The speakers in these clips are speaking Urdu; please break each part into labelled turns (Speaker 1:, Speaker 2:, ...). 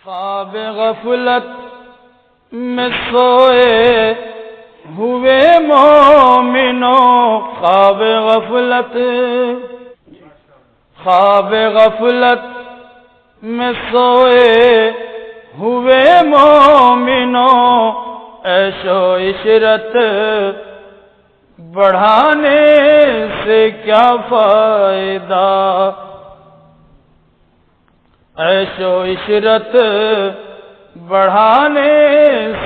Speaker 1: خواب غفلت میں سوئے ہوئے مومنوں، خواب غفلت میں سوئے ہوئے مومنوں، عیش و عشرت بڑھانے سے کیا فائدہ، عیش و عشرت بڑھانے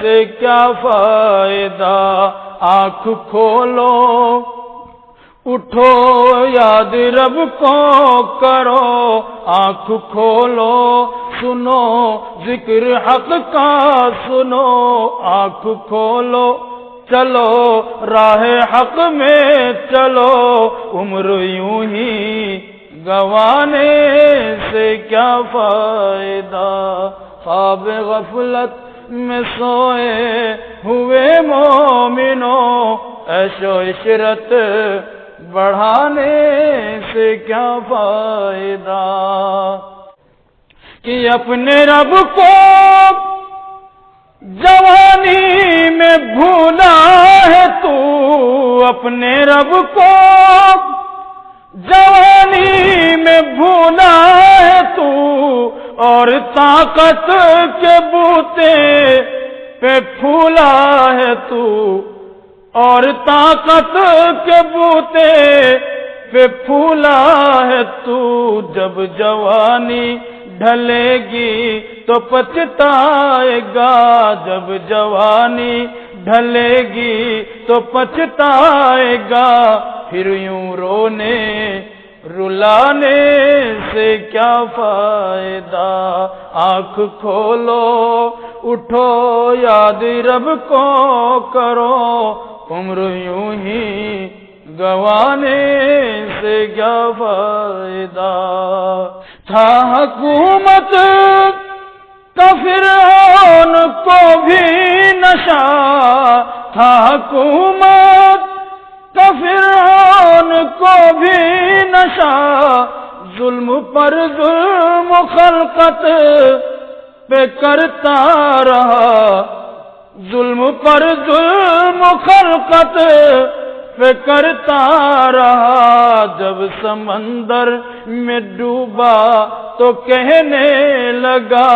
Speaker 1: سے کیا فائدہ، آنکھ کھولو اٹھو یاد رب کو کرو، آنکھ کھولو سنو ذکر حق کا سنو، آنکھ کھولو چلو راہ حق میں چلو، عمر یوں ہی گوانے سے کیا فائدہ، خواب غفلت میں سوئے ہوئے مومنوں، عیش و عشرت بڑھانے سے کیا فائدہ، کہ اپنے رب کو جوانی میں بھولا ہے تو، اپنے رب کو جوانی میں بھولا ہے تو، اور طاقت کے بوتے پہ پھولا ہے تو، اور طاقت کے بوتے پہ پھولا ہے تو، جب جوانی ڈھلے گی تو پچھتائے گا، جب جوانی ڈھلے گی تو پچھتائے گا، پھر یوں رونے رلانے سے کیا فائدہ، آنکھ کھولو اٹھو یاد رب کو کرو، عمر یوں ہی گوانے سے کیا فائدہ، تھا حکومت کا فرعون کو بھی نشہ، تھا حکومت کا فرعون کو بھی نشہ، ظلم پر ظلم خلقت پہ کرتا رہا، ظلم پر ظلم خلقت پہ کرتا رہا، جب سمندر میں ڈوبا تو کہنے لگا،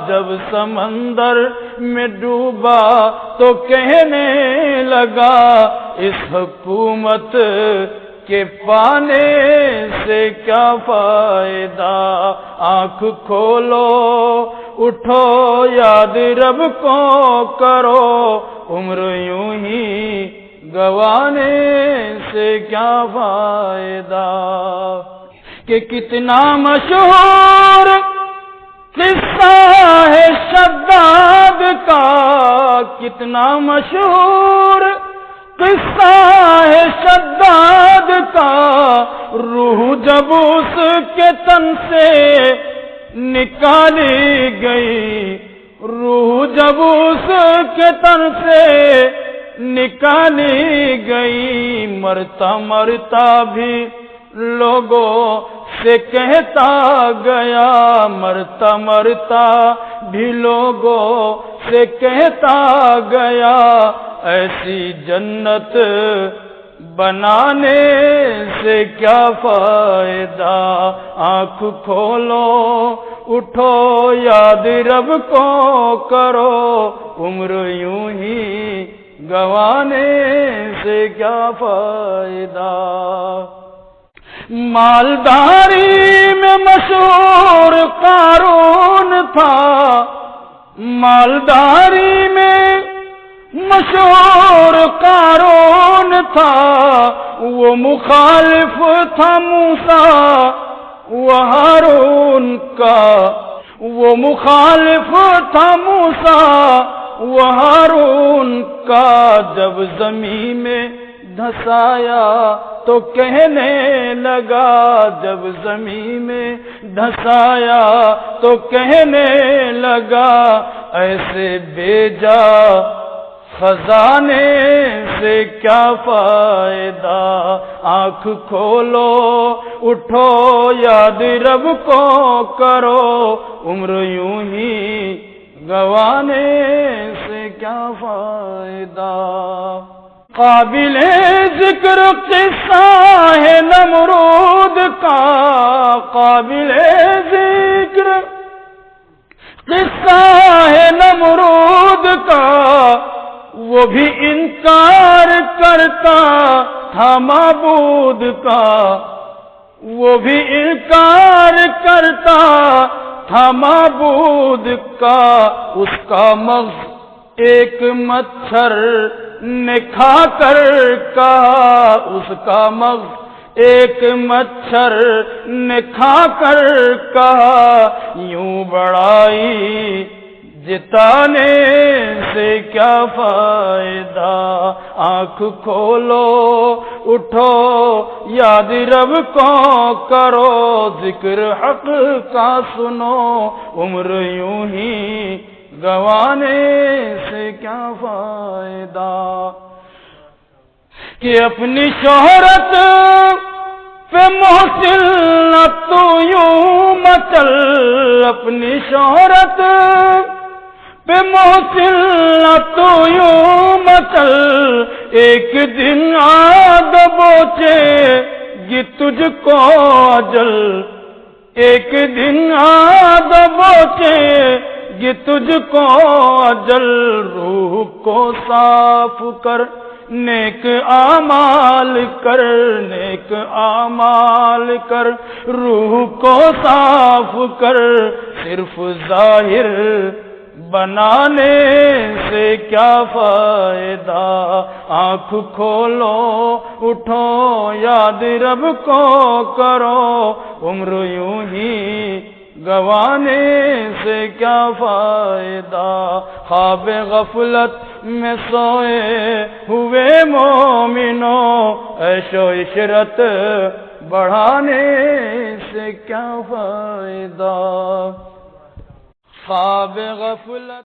Speaker 1: جب سمندر میں ڈوبا تو کہنے لگا، اس حکومت کے پانے سے کیا فائدہ، آنکھ کھولو اٹھو یاد رب کو کرو، عمر یوں ہی گوانے سے کیا فائدہ، کہ کتنا مشہور قصہ ہے شداد کا، کتنا مشہور قصہ ہے شداد کا، روح جب اس کے تن سے نکالی گئی، روح جب اس کے تن سے نکالی گئی، مرتا مرتا بھی لوگوں سے کہتا گیا، مرتا مرتا بھی لوگوں سے کہتا گیا، ایسی جنت بنانے سے کیا فائدہ، آنکھ کھولو اٹھو یاد رب کو کرو، عمر یوں ہی گوانے سے کیا فائدہ، مالداری میں مشہور قارون تھا، مالداری میں مشہور قارون تھا، وہ مخالف تھا موسیٰ و ہارون کا، وہ مخالف تھا موسیٰ و ہارون کا، جب زمین میں دھسایا تو کہنے لگا، جب زمین میں دھسایا تو کہنے لگا، ایسے بے جا خزانے سے کیا فائدہ؟ آنکھ کھولو اٹھو یاد رب کو کرو، عمر یوں ہی گوانے سے کیا فائدہ؟ قابل ذکر قصہ ہے نمرود کا، قابل ذکر قصہ ہے نمرود کا، وہ بھی انکار کرتا تھا معبود کا، وہ بھی انکار کرتا تھا معبود کا، اس کا مغز ایک مچھر نے کھا کر کہا، اس کا مغز ایک مچھر نے کھا کر کہا، یوں بڑائی جتانے سے کیا فائدہ؟ آنکھ کھولو اٹھو یاد رب کو کرو، ذکر حق کا سنو، عمر یوں ہی گوانے سے کیا فائدہ؟ کہ اپنی شہرت پہ محسن نہ تو یوں مچل، اپنی شہرت پہ محسن نہ تو یوں مچل، ایک دن آگ بوچے گی تجھ کو اجل، ایک دن آگ بوچے گی تجھ کو اجل، روح کو صاف کر نیک اعمال کر، نیک اعمال کر، روح کو صاف کر، صرف ظاہر بنانے سے کیا فائدہ؟ آنکھ کھولو اٹھو یاد رب کو کرو، عمر یوں ہی گوانے سے کیا فائدہ؟ خواب غفلت میں سوئے ہوئے مومنوں، عیش و عشرت بڑھانے سے کیا فائدہ؟ خواب غفلت